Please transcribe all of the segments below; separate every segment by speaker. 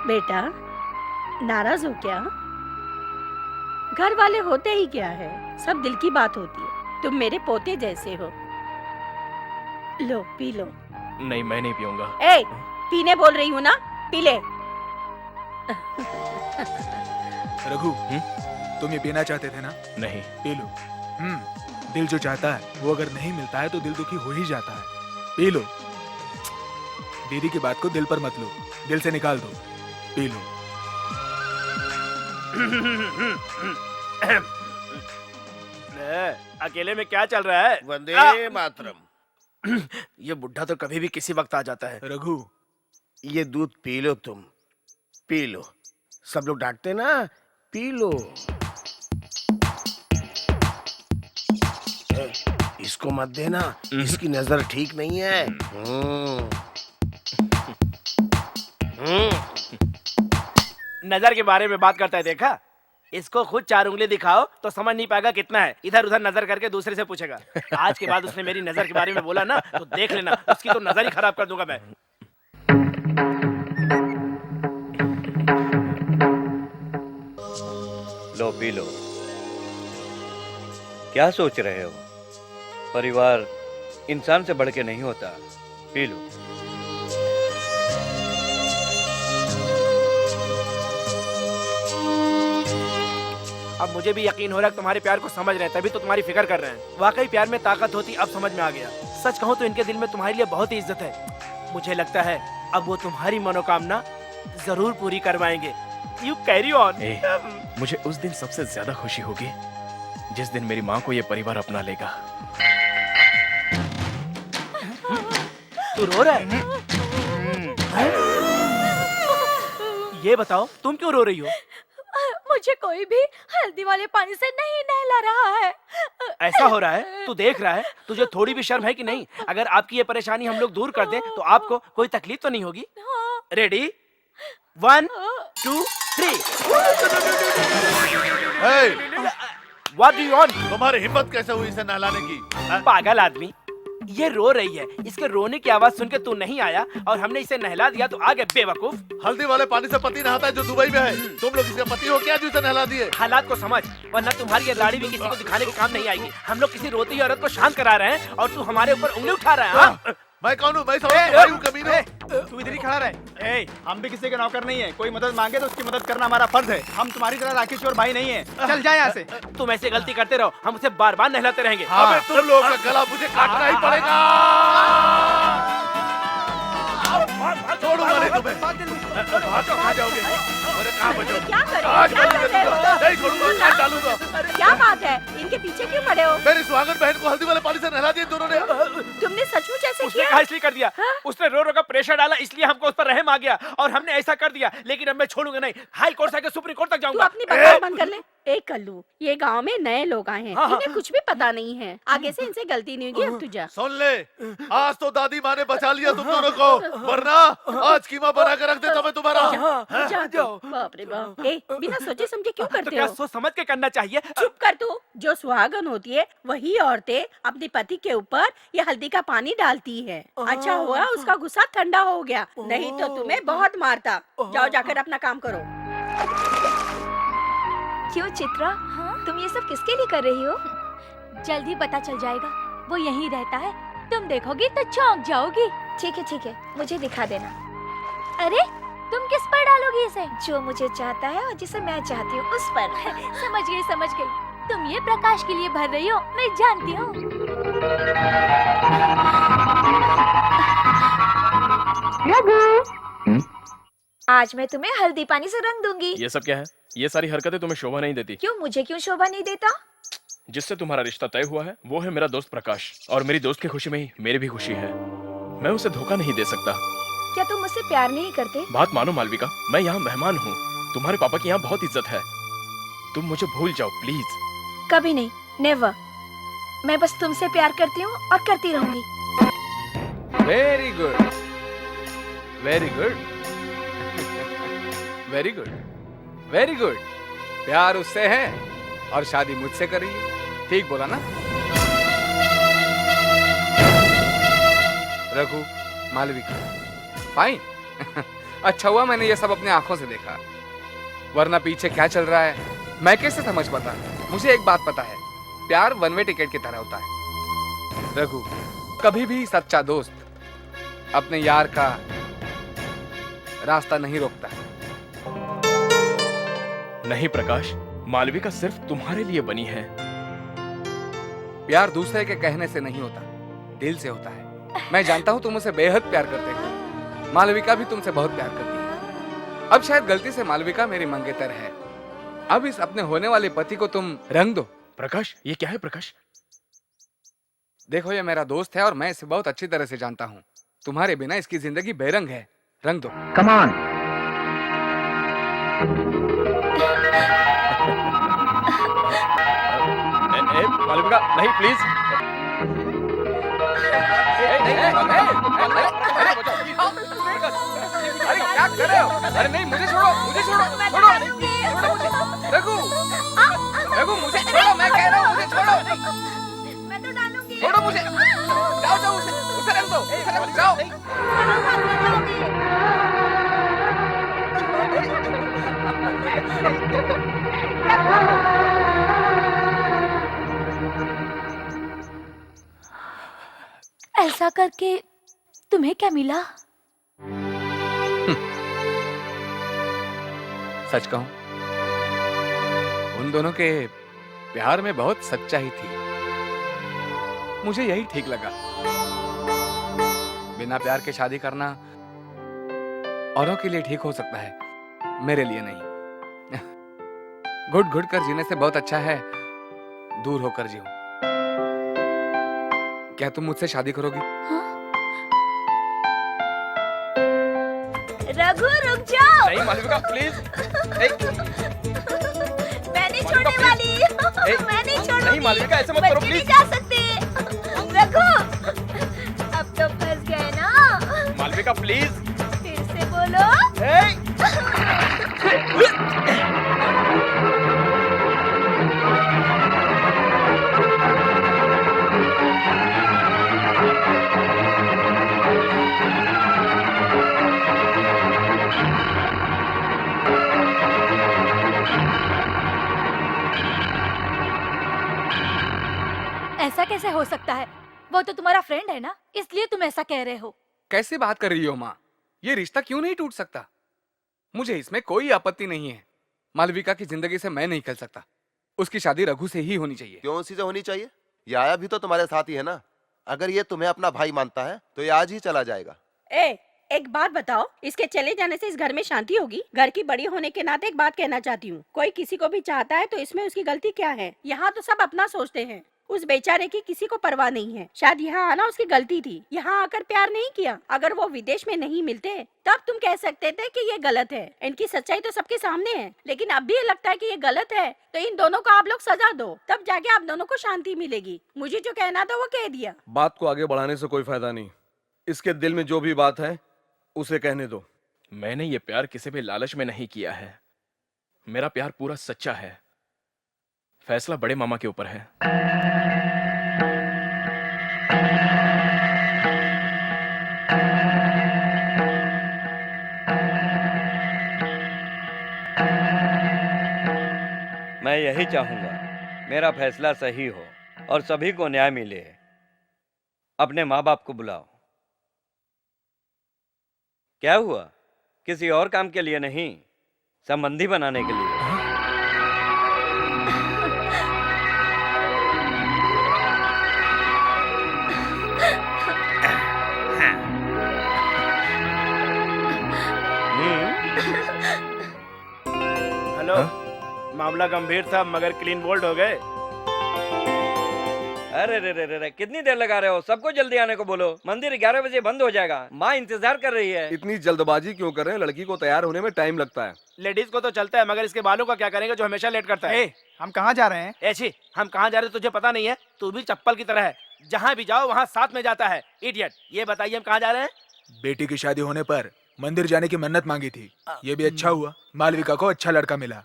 Speaker 1: बेटा, नाराज हो क्या? घर वाले होते ही क्या है, सब दिल की बात होती है। तुम मेरे पोते जैसे हो। लो पी लो।
Speaker 2: नहीं, मैं नहीं पीऊंगा।
Speaker 1: ए, पीने बोल रही हूँ ना, पी ले।
Speaker 3: रघु, तुम ये पीना चाहते थे ना?
Speaker 2: नहीं।
Speaker 3: P low. दिल जो चाहता है वो अगर नहीं मिलता है तो दिल दुखी हो ही जाता है। P low. दीदी की बात को दिल पर मत लो, दिल से निकाल दो। P low.
Speaker 2: अकेले में क्या चल रहा है?
Speaker 4: वंदे मातरम।
Speaker 2: ये बुढ़ा तो कभी भी किसी वक्त आ जाता है।
Speaker 3: रघु,
Speaker 4: ये दूध पी लो, तुम पी लो। सब लोग डांटते ना, पी लो। इसको मत देना, इसकी नजर ठीक नहीं है।
Speaker 2: नजर के बारे में बात करता है, देखा? इसको खुद 4 उंगली दिखाओ तो समझ नहीं पाएगा कितना है। इधर उधर नजर करके दूसरे से पूछेगा। आज के बाद उसने मेरी नजर के बारे में बोला ना तो देख लेना, उसकी तो नजर ही खराब कर दूंगा मैं।
Speaker 5: लो पी लो। क्या सोच रहे हो? परिवार इंसान से बढ़ के नहीं होता। P low.
Speaker 2: अब मुझे भी यकीन हो रहा है तुम्हारे प्यार को समझ रहे हैं, तभी तो तुम्हारी फिक्र कर रहे हैं। वाकई प्यार में ताकत होती, अब समझ में आ गया। सच कहूँ तो इनके दिल में तुम्हारे लिए बहुत ही इज्जत है। मुझे लगता है अब वो तुम्हारी मनोकामना जरूर पूरी करवाएंगे। You carry on. मुझे उस दिन सबसे ज्यादा खुशी होगी जिस दिन मेरी माँ को ये परिवार अपना लेगा। तू रो रहा है? ये बताओ तुम क्यों रो रही हो?
Speaker 6: मुझे कोई भी हल्दी वाले पानी से नहीं नहला रहा है।
Speaker 2: ऐसा हो रहा है? तू देख रहा है? तुझे थोड़ी भी शर्म है कि नहीं? अगर आपकी ये परेशानी हम लोग दूर कर दें तो आपको कोई तकलीफ तो नहीं होगी? Ready? 1 2 3। What do you want?
Speaker 4: तुम्हारी हिम्मत कैसे हुई इसे नहलाने की?
Speaker 2: पागल आदमी, ये रो रही है, इसके रोने की आवाज सुन के तू नहीं आया और हमने इसे नहला दिया तो आ गए बेवकूफ।
Speaker 4: हल्दी वाले पानी से पति नहाता है जो दुबई में है। तुम लोग इसका पति हो क्या जो इसे नहला दिए?
Speaker 2: हालात को समझ, वरना तुम्हारी ये लाड़ी भी किसी को दिखाने के काम नहीं आएगी। हम लोग किसी रोती हुई औरत को शांत करा रहे हैं और तू हमारे ऊपर उंगली उठा रहा है। हाँ?
Speaker 4: मैं कौन हूँ? मैं समझ कमीने।
Speaker 7: तू इधर ही खड़ा रहे। हम भी किसी के नौकर नहीं है। कोई मदद मांगे तो उसकी मदद करना हमारा फर्ज है। हम तुम्हारी तरह राकेश्वर भाई नहीं है। चल जाए यहाँ से।
Speaker 2: तुम ऐसे गलती करते रहो, हम उसे बार बार नहलाते रहेंगे।
Speaker 4: अबे तुम लोगों का गला मुझे काटना ही पड़ेगा। छोड़ूंगा नहीं तुम्हें। कहाँ जाओगे? अरे कहाँ बचोगे?
Speaker 1: क्या कर रहे हो?
Speaker 4: आज
Speaker 1: क्या कर रहे हो?
Speaker 4: नहीं छोड़ूंगा, काट डालूंगा।
Speaker 1: क्या बात है? इनके पीछे क्यों पड़े हो?
Speaker 4: मेरी सुहागन बहन को हल्दी वाले पानी से नहला दिए दोनों ने।
Speaker 1: तुमने सचमुच ऐसे
Speaker 2: उसने
Speaker 1: किया?
Speaker 2: कहा इसलिए कर दिया। उसने रो रो का प्रेशर डाला, इसलिए हमको उस पर रहम आ गया और हमने ऐसा कर दिया। लेकिन अब मैं छोड़ूंगा नहीं, हाई कोर्ट से सुप्रीम कोर्ट तक
Speaker 1: तू
Speaker 2: जाऊंगा।
Speaker 1: अपनी बकवास बंद कर ले। एक कल्लू, ये गांव में नए लोग आए हैं,
Speaker 2: हाँ, हाँ।
Speaker 1: इन्हें कुछ भी पता नहीं है। आगे से इनसे गलती नहीं होगी। अब तू जा।
Speaker 4: सुन ले, आज तो दादी माँ ने बचा लिया तुम दोनों को, वरना आज कीमा बना के रख देता मैं तुम्हारा।
Speaker 1: जा जाओ। बाप रे बाप। ए, बिना सोचे समझे क्यों
Speaker 2: तो
Speaker 1: करते
Speaker 2: क्या
Speaker 1: हो?
Speaker 2: सोच समझ के करना चाहिए।
Speaker 1: चुप कर तू। जो सुहागन होती है वही औरतें अपने पति के ऊपर ये हल्दी का पानी डालती है। अच्छा हुआ उसका गुस्सा ठंडा हो गया, नहीं तो तुम्हें बहुत मारता। जाओ जाकर अपना काम करो।
Speaker 6: क्यों चित्रा, तुम ये सब किसके लिए कर रही हो? जल्दी पता चल जाएगा, वो यहीं रहता है। तुम देखोगी तो चौंक जाओगी। ठीक है, मुझे दिखा देना। अरे तुम किस पर डालोगी इसे? जो मुझे चाहता है और जिसे मैं चाहती हूँ उस पर। समझ गई। तुम ये प्रकाश के लिए भर रही हो, मैं जानती हूँ। आज मैं तुम्हें हल्दी पानी से रंग दूंगी।
Speaker 2: ये सब क्या है? ये सारी हरकतें तुम्हें शोभा नहीं देती।
Speaker 6: क्यों, मुझे क्यों शोभा नहीं देता?
Speaker 2: जिससे तुम्हारा रिश्ता तय हुआ है वो है मेरा दोस्त प्रकाश, और मेरी दोस्त की खुशी में ही मेरी भी खुशी है। मैं उसे धोखा नहीं दे सकता।
Speaker 6: क्या तुम मुझसे प्यार नहीं करते?
Speaker 2: बात मानो मालविका, मैं यहाँ मेहमान हूँ। तुम्हारे पापा की यहाँ बहुत इज्जत है। तुम मुझे भूल जाओ प्लीज।
Speaker 6: कभी नहीं, नेवर। मैं बस तुमसे प्यार करती हूँ और करती रहूंगी।
Speaker 8: Very good, very good, very good, very good. प्यार उससे है और शादी मुझसे कर रही है। ठीक बोला ना? रघु, मालविका, फाइन। अच्छा हुआ मैंने ये सब अपने आंखों से देखा, वरना पीछे क्या चल रहा है मैं कैसे समझ पाता। मुझे एक बात पता है, प्यार वन वे टिकट की तरह होता है। रघु, कभी भी सच्चा दोस्त अपने यार का रास्ता नहीं रोकता।
Speaker 9: नहीं प्रकाश, मालविका सिर्फ तुम्हारे लिए बनी है।
Speaker 8: प्यार दूसरे के कहने से नहीं होता, दिल से होता है। मैं जानता हूं तुम उसे बेहद प्यार करते हो, मालविका भी तुमसे बहुत प्यार करती है। अब शायद गलती से मालविका मेरी मंगेतर है, अब इस अपने होने वाले पति को तुम रंग दो।
Speaker 9: प्रकाश, ये क्या है प्रकाश?
Speaker 8: देखो, ये मेरा दोस्त है और मैं इसे बहुत अच्छी तरह से जानता हूँ। तुम्हारे बिना इसकी जिंदगी बेरंग है, रंग दो।
Speaker 2: कमान।
Speaker 9: मालविका नहीं, प्लीज।
Speaker 8: अरे क्या कर रहे हो? अरे नहीं, मुझे छोड़ो, मुझे छोड़ो, छोड़ो, छोड़ो मुझे। रघु, रघु मुझे छोड़ो, मैं कह रहा हूँ मुझे छोड़ो।
Speaker 6: मैं तो डालूंगी।
Speaker 8: छोड़ो मुझे, जाओ जाओ, उसे रंग दो, उसे रंग दो, जाओ।
Speaker 6: ऐसा करके तुम्हें क्या मिला?
Speaker 8: सच कहूं, उन दोनों के प्यार में बहुत सच्चाई थी। मुझे यही ठीक लगा। बिना प्यार के शादी करना औरों के लिए ठीक हो सकता है, मेरे लिए नहीं। घुट घुट कर जीने से बहुत अच्छा है दूर होकर जीऊं। क्या तुम मुझसे शादी करोगी?
Speaker 6: रघु रुक जाओ।
Speaker 8: नहीं मालविका, प्लीज।
Speaker 6: मैं नहीं छोड़ने वाली। मैं नहीं छोड़ूंगी।
Speaker 8: नहीं मालविका, ऐसे मत करो,
Speaker 6: बच्चे
Speaker 8: प्लीज।
Speaker 6: नहीं जा सकते। रघु, अब तो फंस गए ना।
Speaker 8: मालविका प्लीज।
Speaker 6: फिर से बोलो। ऐसा कैसे हो सकता है? वो तो तुम्हारा फ्रेंड है ना, इसलिए तुम ऐसा कह रहे हो।
Speaker 8: कैसे बात कर रही हो माँ? ये रिश्ता क्यों नहीं टूट सकता? मुझे इसमें कोई आपत्ति नहीं है। मालविका की जिंदगी से मैं नहीं खेल सकता। उसकी शादी रघु से ही होनी चाहिए।
Speaker 10: क्यों उसी से होनी चाहिए? ये आया भी तो तुम्हारे साथ ही है ना। अगर ये तुम्हें अपना भाई मानता है तो ये आज ही चला जाएगा।
Speaker 1: एक बात बताओ, इसके चले जाने से इस घर में शांति होगी? घर की बड़ी होने के नाते एक बात कहना चाहती हूँ, कोई किसी को भी चाहता है तो इसमें उसकी गलती क्या है? यहाँ तो सब अपना सोचते हैं, उस बेचारे की किसी को परवाह नहीं है। शायद यहाँ आना उसकी गलती थी, यहाँ आकर प्यार नहीं किया। अगर वो विदेश में नहीं मिलते तब तुम कह सकते थे कि ये गलत है। इनकी सच्चाई तो सबके सामने है, लेकिन अब भी ये लगता है कि ये गलत है, तो इन दोनों को आप लोग सजा दो, तब जाके आप दोनों को शांति मिलेगी। मुझे जो कहना था वो कह दिया।
Speaker 11: बात को आगे बढ़ाने से कोई फायदा नहीं। इसके दिल में जो भी बात है उसे कहने दो।
Speaker 9: मैंने ये प्यार किसी भी लालच में नहीं किया है। मेरा प्यार पूरा सच्चा है। फैसला बड़े मामा के ऊपर है।
Speaker 5: मैं यही चाहूंगा, मेरा फैसला सही हो और सभी को न्याय मिले। अपने माँ बाप को बुलाओ। क्या हुआ? किसी और काम के लिए नहीं, संबंधी बनाने के लिए।
Speaker 2: हेलो, मामला गंभीर था मगर क्लीन बोल्ड हो गए।
Speaker 5: अरे रे रे रे, कितनी देर लगा रहे हो? सबको जल्दी आने को बोलो, मंदिर 11 बजे बंद हो जाएगा। माँ इंतजार कर रही है।
Speaker 11: इतनी जल्दबाजी क्यों कर रहे हैं? लड़की को तैयार होने में टाइम लगता है।
Speaker 2: लेडीज को तो चलता है, मगर इसके बालों का क्या करेंगे जो हमेशा लेट करता है?
Speaker 7: हम कहाँ जा रहे हैं?
Speaker 2: ऐसी हम कहाँ जा रहे हैं तुझे पता नहीं है? तू भी चप्पल की तरह है, जहाँ भी जाओ वहाँ साथ में जाता है। इडियट। ये बताइए हम कहाँ जा रहे हैं?
Speaker 3: बेटी की शादी होने पर मंदिर जाने की मन्नत मांगी थी। ये भी अच्छा हुआ, मालविका को अच्छा लड़का मिला।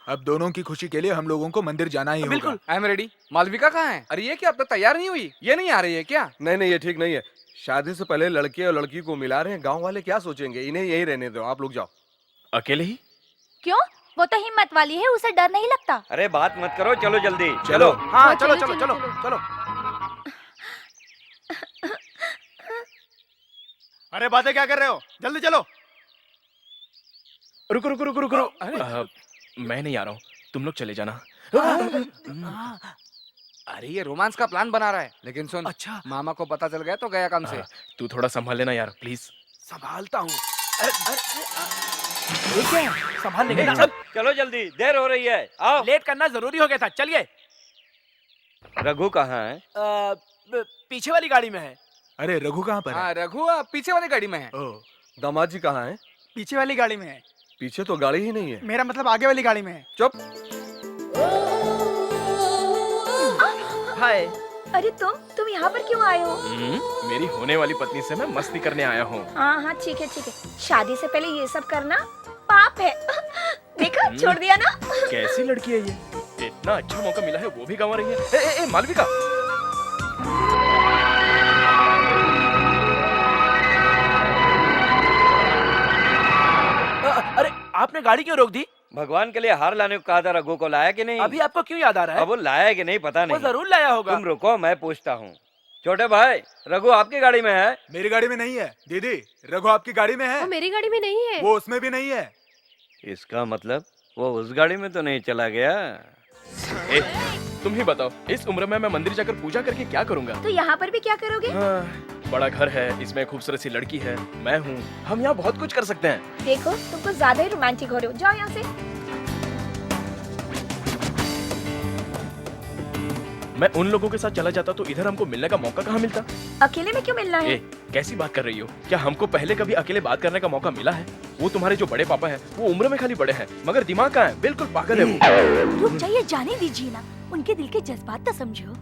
Speaker 3: अब दोनों की खुशी के लिए हम लोगों को मंदिर जाना ही होगा।
Speaker 8: I am ready. मालविका कहाँ है? अरे ये क्या अब तक तैयार नहीं हुई? ये नहीं आ रही है क्या?
Speaker 11: नहीं नहीं, ये ठीक नहीं है। शादी से पहले लड़के और लड़की को मिला रहे हैं, गांव वाले क्या सोचेंगे? इन्हें यही रहने दो, आप लोग जाओ।
Speaker 9: अकेले ही?
Speaker 6: क्यों? वो तो हिम्मत वाली है, उसे डर नहीं लगता।
Speaker 5: अरे बात मत करो, चलो जल्दी
Speaker 11: चलो।
Speaker 2: हाँ चलो चलो चलो चलो।
Speaker 7: अरे बातें क्या कर रहे हो, जल्दी चलो।
Speaker 9: रुको रुको रुको रुको। मैं नहीं आ रहा हूँ, तुम लोग चले जाना।
Speaker 8: अरे ये रोमांस का प्लान बना रहा है, लेकिन सुन,
Speaker 2: अच्छा।
Speaker 8: मामा को पता चल गया तो गया काम से।
Speaker 9: तू थोड़ा संभाल लेना यार, प्लीज।
Speaker 2: संभालता हूँ। संभाल लेंगे ना।
Speaker 5: चलो जल्दी, देर हो रही है, आओ।
Speaker 2: लेट करना जरूरी हो गया था, चलिए।
Speaker 5: रघु कहाँ है?
Speaker 2: पीछे वाली गाड़ी में है।
Speaker 3: अरे रघु कहाँ पर है?
Speaker 8: हाँ रघु पीछे वाली गाड़ी में है।
Speaker 11: ओह, दामाद जी कहाँ हैं?
Speaker 7: पीछे वाली गाड़ी में है।
Speaker 11: पीछे तो गाड़ी ही नहीं है।
Speaker 7: मेरा मतलब आगे वाली गाड़ी में है।
Speaker 11: चुप।
Speaker 2: हाय।
Speaker 6: अरे तुम यहाँ पर क्यों आए हो?
Speaker 9: मेरी होने वाली पत्नी से मैं मस्ती करने आया हूँ।
Speaker 6: हाँ हाँ ठीक है ठीक है, शादी से पहले ये सब करना पाप है। देखा, छोड़ दिया ना।
Speaker 9: कैसी लड़की है ये, इतना अच्छा मौका मिला है वो भी गंवा रही है। ए मालविका।
Speaker 2: अरे आपने गाड़ी क्यों रोक दी?
Speaker 5: भगवान के लिए हार लाने को कहा था, रघु को लाया कि नहीं?
Speaker 2: अभी आपको क्यों याद आ रहा है?
Speaker 5: अब वो लाया कि नहीं पता
Speaker 2: वो
Speaker 5: नहीं।
Speaker 2: जरूर लाया होगा।
Speaker 5: तुम रुको, मैं पूछता हूँ। छोटे भाई, रघु आपकी गाड़ी में है?
Speaker 3: मेरी गाड़ी में नहीं है। दीदी, रघु आपकी गाड़ी में है?
Speaker 6: वो मेरी गाड़ी में नहीं है।
Speaker 3: वो उसमें भी नहीं है।
Speaker 5: इसका मतलब वो उस गाड़ी में तो नहीं चला गया।
Speaker 9: ए, तुम ही बताओ, इस उम्र में मैं मंदिर जाकर पूजा करके क्या करूँगा?
Speaker 6: तो यहाँ पर भी क्या करोगे?
Speaker 9: बड़ा घर है, इसमें खूबसूरत सी लड़की है, मैं हूँ, हम यहाँ बहुत कुछ कर सकते हैं।
Speaker 6: देखो, तुम कुछ ज्यादा ही रोमांटिक हो रहे हो, जाओ यहाँ से।
Speaker 9: मैं उन लोगों के साथ चला जाता तो इधर हमको मिलने का मौका कहाँ मिलता?
Speaker 6: अकेले में क्यों मिलना है?
Speaker 9: कैसी बात कर रही हो? क्या हमको पहले कभी अकेले बात करने का मौका मिला है? वो तुम्हारे जो बड़े पापा हैं, वो उम्र में खाली बड़े हैं, मगर दिमाग कहाँ है? बिल्कुल पागल है वो।
Speaker 6: रुक जाइए, जाने दीजिए ना, उनके दिल के जज्बात तो समझो।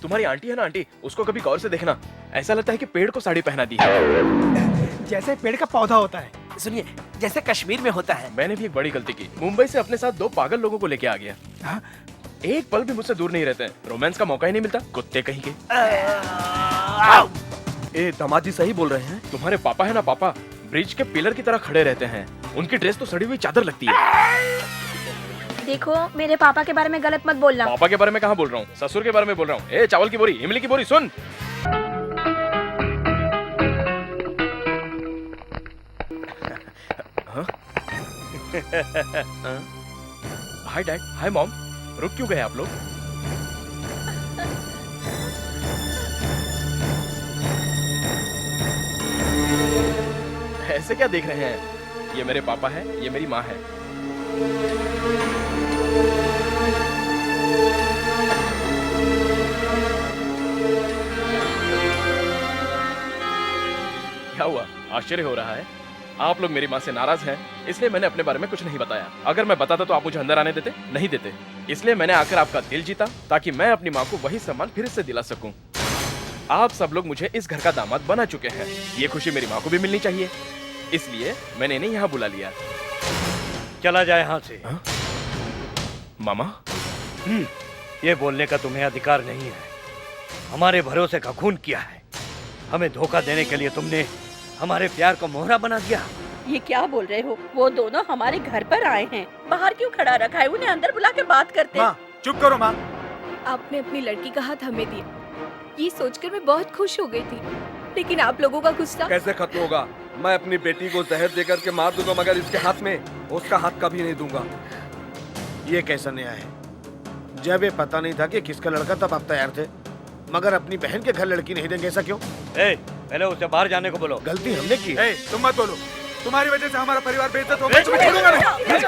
Speaker 9: तुम्हारी आंटी है ना आंटी, उसको कभी गौर से देखना, ऐसा लगता है कि पेड़ को साड़ी पहना दी है।
Speaker 7: जैसे पेड़ का पौधा होता है।
Speaker 2: सुनिए, जैसे कश्मीर में होता है।
Speaker 9: मैंने भी एक बड़ी गलती की, मुंबई से अपने साथ 2 पागल लोगों को लेके आ गया। एक पल भी मुझसे दूर नहीं रहते, रोमांस का मौका ही नहीं मिलता, कुत्ते कहीं के।
Speaker 11: ए, दामाद जी सही बोल रहे हैं।
Speaker 9: तुम्हारे पापा है ना पापा, ब्रिज के पिलर की तरह खड़े रहते हैं, उनकी ड्रेस तो सड़ी हुई चादर लगती है।
Speaker 6: देखो, मेरे पापा के बारे में गलत मत बोलना।
Speaker 9: पापा के बारे में कहाँ बोल रहा हूँ, ससुर के बारे में बोल रहा हूँ। ए चावल की बोरी, इमली की बोरी, सुन। हाय डैड, हाय मॉम, रुक क्यों गए आप लोग? ऐसे क्या देख रहे हैं? ये मेरे पापा है, ये मेरी माँ है। क्या हुआ, आश्चर्य हो रहा है? आप लोग मेरी माँ से नाराज हैं, इसलिए मैंने अपने बारे में कुछ नहीं बताया। अगर मैं बताता तो आप मुझे अंदर आने देते? नहीं देते। इसलिए मैंने आकर आपका दिल जीता, ताकि मैं अपनी माँ को वही सम्मान फिर से दिला सकूं। आप सब लोग मुझे इस घर का दामाद बना चुके हैं, ये खुशी मेरी माँ को भी मिलनी चाहिए, इसलिए मैंने इन्हें यहाँ बुला लिया।
Speaker 5: चला जाए यहाँ से।
Speaker 9: मामा,
Speaker 5: ये बोलने का तुम्हें अधिकार नहीं है। हमारे भरोसे का खून किया है, हमें धोखा देने के लिए तुमने हमारे प्यार को मोहरा बना दिया।
Speaker 1: ये क्या बोल रहे हो? वो दोनों हमारे घर पर आए हैं, बाहर क्यों खड़ा रखा है? उन्हें अंदर बुला के बात करते।
Speaker 3: माँ, चुप करो माँ।
Speaker 12: आपने अपनी लड़की का हाथ हमें दिया, ये सोचकर मैं बहुत खुश हो गई थी, लेकिन आप लोगों का गुस्सा।
Speaker 11: कैसे खत्म होगा? मैं अपनी बेटी को जहर देकर के मार दूंगा, मगर इसके हाथ में उसका हाथ कभी नहीं दूंगा।
Speaker 4: ये कैसा न्याय है? जब ये पता नहीं था कि किसका लड़का, तब आप तैयार थे, मगर अपनी बहन के घर लड़की नहीं देंगे, ऐसा क्यों?
Speaker 5: पहले उसे बाहर जाने को बोलो।
Speaker 4: गलती हमने की।
Speaker 3: तुम मत बोलो, तुम्हारी वजह से हमारा परिवार बेइज्जत हो गया। छोड़ूंगा नहीं।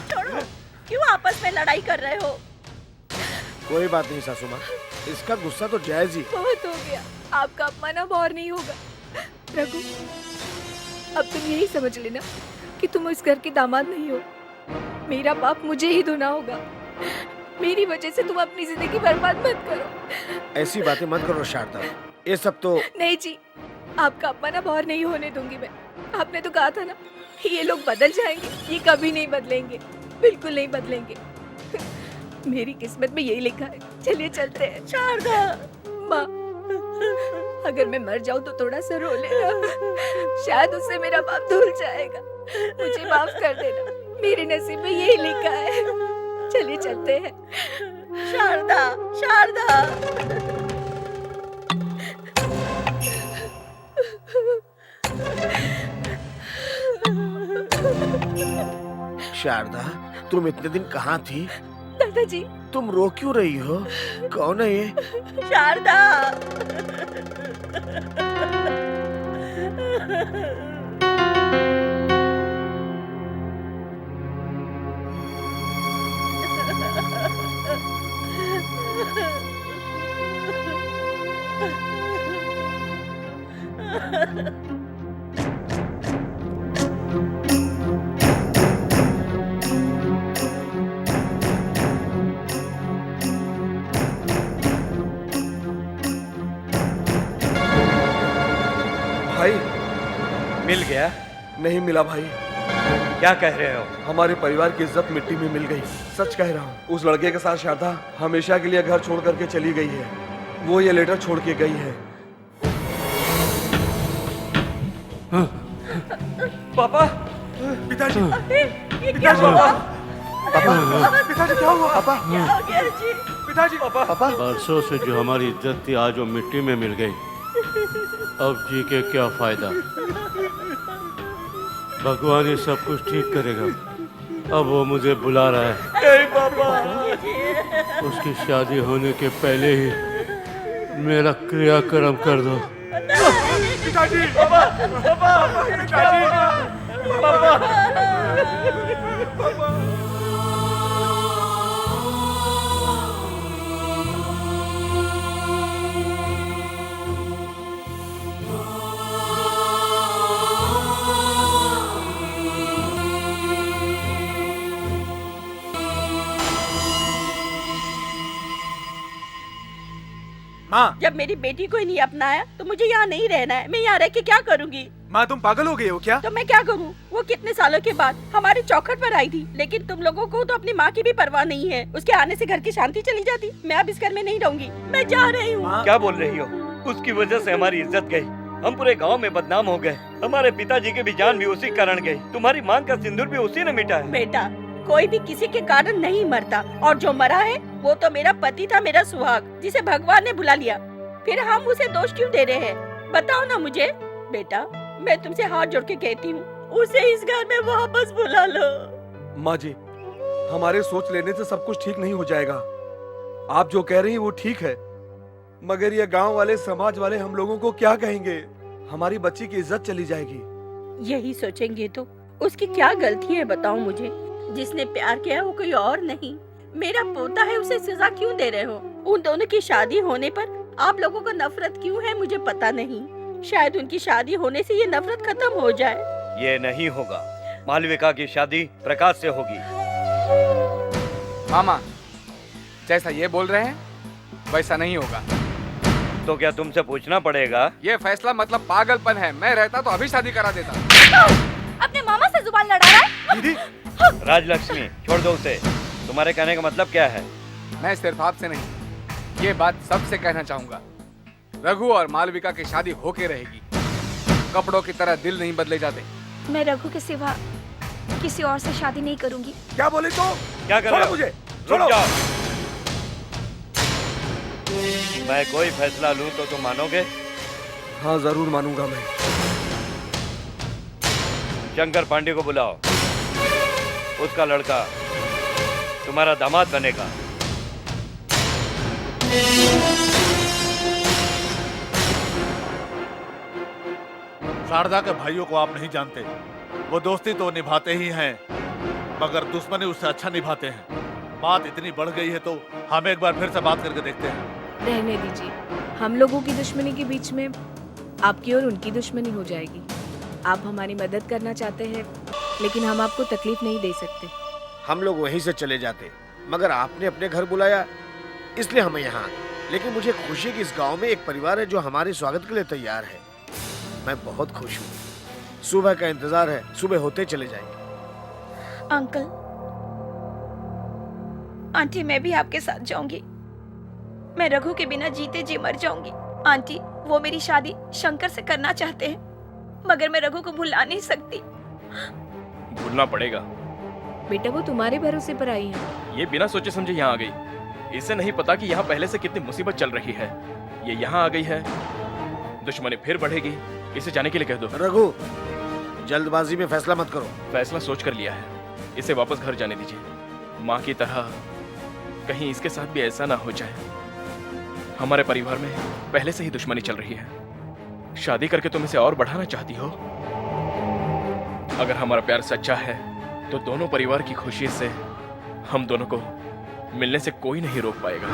Speaker 1: छोड़ो, क्यों आपस में लड़ाई कर रहे हो?
Speaker 4: कोई बात नहीं सासू माँ, इसका गुस्सा तो जायज ही।
Speaker 12: बहुत हो गया, आपका अपमान अब और नहीं होगा। रघु, अब तुम यही समझ लेना कि तुम इस घर के दामाद नहीं हो। मेरा पाप मुझे ही धोना होगा। मेरी वजह से तुम अपनी जिंदगी बर्बाद मत करो।
Speaker 4: ऐसी बातें मत करो शारदा, ये सब तो।
Speaker 12: नहीं जी, आपका अपमान अब और नहीं होने दूंगी मैं। आपने तो कहा था ना, ये लोग बदल जाएंगे, ये कभी नहीं बदलेंगे, बिल्कुल नहीं बदलेंगे। मेरी किस्मत में यही लिखा है। चलिए चलते हैं।
Speaker 1: शारदा
Speaker 12: माँ, अगर मैं मर जाऊं तो थोड़ा सा रो लेना, शायद उससे मेरा बाप धुल जाएगा। मुझे माफ कर देना, मेरे नसीब में यही लिखा है। चलिए चलते हैं।
Speaker 1: शारदा, शारदा।
Speaker 4: शारदा, तुम इतने दिन कहाँ थी?
Speaker 12: दादाजी,
Speaker 4: तुम रो क्यों रही हो? कौन है ये?
Speaker 1: शारदा।
Speaker 11: भाई
Speaker 5: मिल गया?
Speaker 11: नहीं मिला भाई।
Speaker 5: क्या कह रहे हो?
Speaker 11: हमारे परिवार की इज्जत मिट्टी में मिल गई। सच कह रहा हूँ। उस लड़के के साथ शारदा हमेशा के लिए घर छोड़ करके चली गई है। वो ये लेटर छोड़ के गई है।
Speaker 5: पापा,
Speaker 3: पिताजी,
Speaker 1: ये क्या हुआ?
Speaker 3: पिताजी क्या हुआ? पापा,
Speaker 1: क्या हो गया जी?
Speaker 3: पिताजी,
Speaker 11: पापा,
Speaker 13: बरसों से जो हमारी इज्जत थी आज वो मिट्टी में मिल गई। अब जी के क्या फायदा? भगवान ही सब कुछ ठीक करेगा। अब वो मुझे बुला रहा है।
Speaker 5: नहीं पापा।
Speaker 13: उसकी शादी होने के पहले ही मेरा क्रियाक्रम कर दो।
Speaker 3: पिताजी,
Speaker 5: पापा, पापा,
Speaker 3: पिताजी,
Speaker 5: पापा।
Speaker 3: माँ,
Speaker 1: जब मेरी बेटी को ही नहीं अपनाया तो मुझे यहाँ नहीं रहना है। मैं यहाँ रह के क्या करूँगी?
Speaker 3: माँ तुम पागल हो गए हो क्या?
Speaker 1: तो मैं क्या करूँ? वो कितने सालों के बाद हमारे चौखट पर आई थी, लेकिन तुम लोगों को तो अपनी माँ की भी परवाह नहीं है। उसके आने से घर की शांति चली जाती। मैं अब इस घर में नहीं रहूंगी, मैं जा रही हूँ।
Speaker 5: क्या बोल रही हो? उसकी वजह से हमारी इज्जत गई, हम पूरे गांव में बदनाम हो गए, हमारे पिताजी की भी जान भी उसी कारण गई, तुम्हारी मांग का सिंदूर भी उसी ने मिटा है।
Speaker 1: बेटा, कोई भी किसी के कारण नहीं मरता, और जो मरा है वो तो मेरा पति था, मेरा सुहाग, जिसे भगवान ने बुला लिया। फिर हम उसे दोष क्यों दे रहे हैं? बताओ ना मुझे। बेटा, मैं तुमसे हाथ जोड़ के कहती हूँ, उसे इस घर में वापस बुला लो।
Speaker 11: माँ जी, हमारे सोच लेने से सब कुछ ठीक नहीं हो जाएगा। आप जो कह रही हैं वो ठीक है, मगर ये गांव वाले, समाज वाले हम लोगों को क्या कहेंगे? हमारी बच्ची की इज्जत चली जाएगी।
Speaker 1: यही सोचेंगे तो उसकी क्या गलती है बताओ मुझे? जिसने प्यार किया वो कोई और नहीं, मेरा पोता है, उसे सजा क्यों दे रहे हो? उन दोनों की शादी होने पर आप लोगों को नफरत क्यों है मुझे पता नहीं। शायद उनकी शादी होने से ये नफरत खत्म हो जाए।
Speaker 5: ये नहीं होगा, मालविका की शादी प्रकाश से होगी।
Speaker 8: मामा, जैसा ये बोल रहे हैं वैसा नहीं होगा।
Speaker 5: तो क्या तुमसे पूछना पड़ेगा?
Speaker 8: ये फैसला मतलब पागलपन है। मैं रहता तो अभी शादी करा देता।
Speaker 6: अपने मामा से जुबान लड़ा रहा है?
Speaker 3: दीदी,
Speaker 5: राजलक्ष्मी, छोड़ दो उसे। तुम्हारे कहने का मतलब क्या है?
Speaker 8: मैं सिर्फ आपसे नहीं, ये बात सबसे कहना चाहूंगा। रघु और मालविका की शादी होके रहेगी। कपड़ों की तरह दिल नहीं बदले जाते।
Speaker 6: मैं रघु के सिवा किसी और से शादी नहीं करूंगी।
Speaker 3: क्या बोले तो?
Speaker 5: क्या कर रहे
Speaker 3: छोड़ो
Speaker 5: हो?
Speaker 3: मुझे,
Speaker 5: रुक
Speaker 3: छोड़ो।
Speaker 5: जाओ। मैं कोई फैसला लूं तो तुम मानोगे?
Speaker 11: हाँ जरूर मानूंगा मैं।
Speaker 5: शंकर पांडे को बुलाओ, उसका लड़का तुम्हारा दामाद बनेगा।
Speaker 14: शारदा के भाइयों को आप नहीं जानते। वो दोस्ती तो निभाते ही हैं, मगर दुश्मनी उससे अच्छा निभाते हैं। बात इतनी बढ़ गई है तो हम एक बार फिर से बात करके देखते हैं।
Speaker 12: रहने दीजिए, हम लोगों की दुश्मनी के बीच में आपकी और उनकी दुश्मनी हो जाएगी। आप हमारी मदद करना चाहते हैं, लेकिन हम आपको तकलीफ नहीं दे सकते।
Speaker 4: हम लोग वहीं से चले जाते, मगर आपने अपने घर बुलाया, इसलिए हमें यहाँ। लेकिन मुझे खुशी है कि इस गांव में एक परिवार है जो हमारे स्वागत के लिए तैयार है। मैं बहुत खुश हूँ। सुबह का इंतजार है, सुबह होते चले जाएंगे।
Speaker 6: अंकल, आंटी, मैं भी आपके साथ जाऊंगी। मैं रघु के बिना जीते जी मर जाऊंगी। आंटी, वो मेरी शादी शंकर से करना चाहते हैं, मगर मैं रघु को भुला नहीं सकती।
Speaker 9: भूलना पड़ेगा।
Speaker 12: बेटा वो तुम्हारे भरोसे पर आई है।
Speaker 9: ये बिना सोचे समझे यहाँ आ गई। इसे नहीं पता कि यहाँ पहले से कितनी मुसीबत चल रही है। ये यहाँ आ गई है, दुश्मनी फिर बढ़ेगी। इसे जाने के लिए कह दो।
Speaker 4: रघु, जल्दबाजी में फैसला मत करो।
Speaker 9: फैसला सोच कर लिया है। इसे वापस घर जाने दीजिए। माँ की तरह कहीं इसके साथ भी ऐसा ना हो जाए। हमारे परिवार में पहले से ही दुश्मनी चल रही है। शादी करके तुम इसे और बढ़ाना चाहती हो। अगर हमारा प्यार सच्चा है तो दोनों परिवार की खुशी से हम दोनों को मिलने से कोई नहीं रोक पाएगा।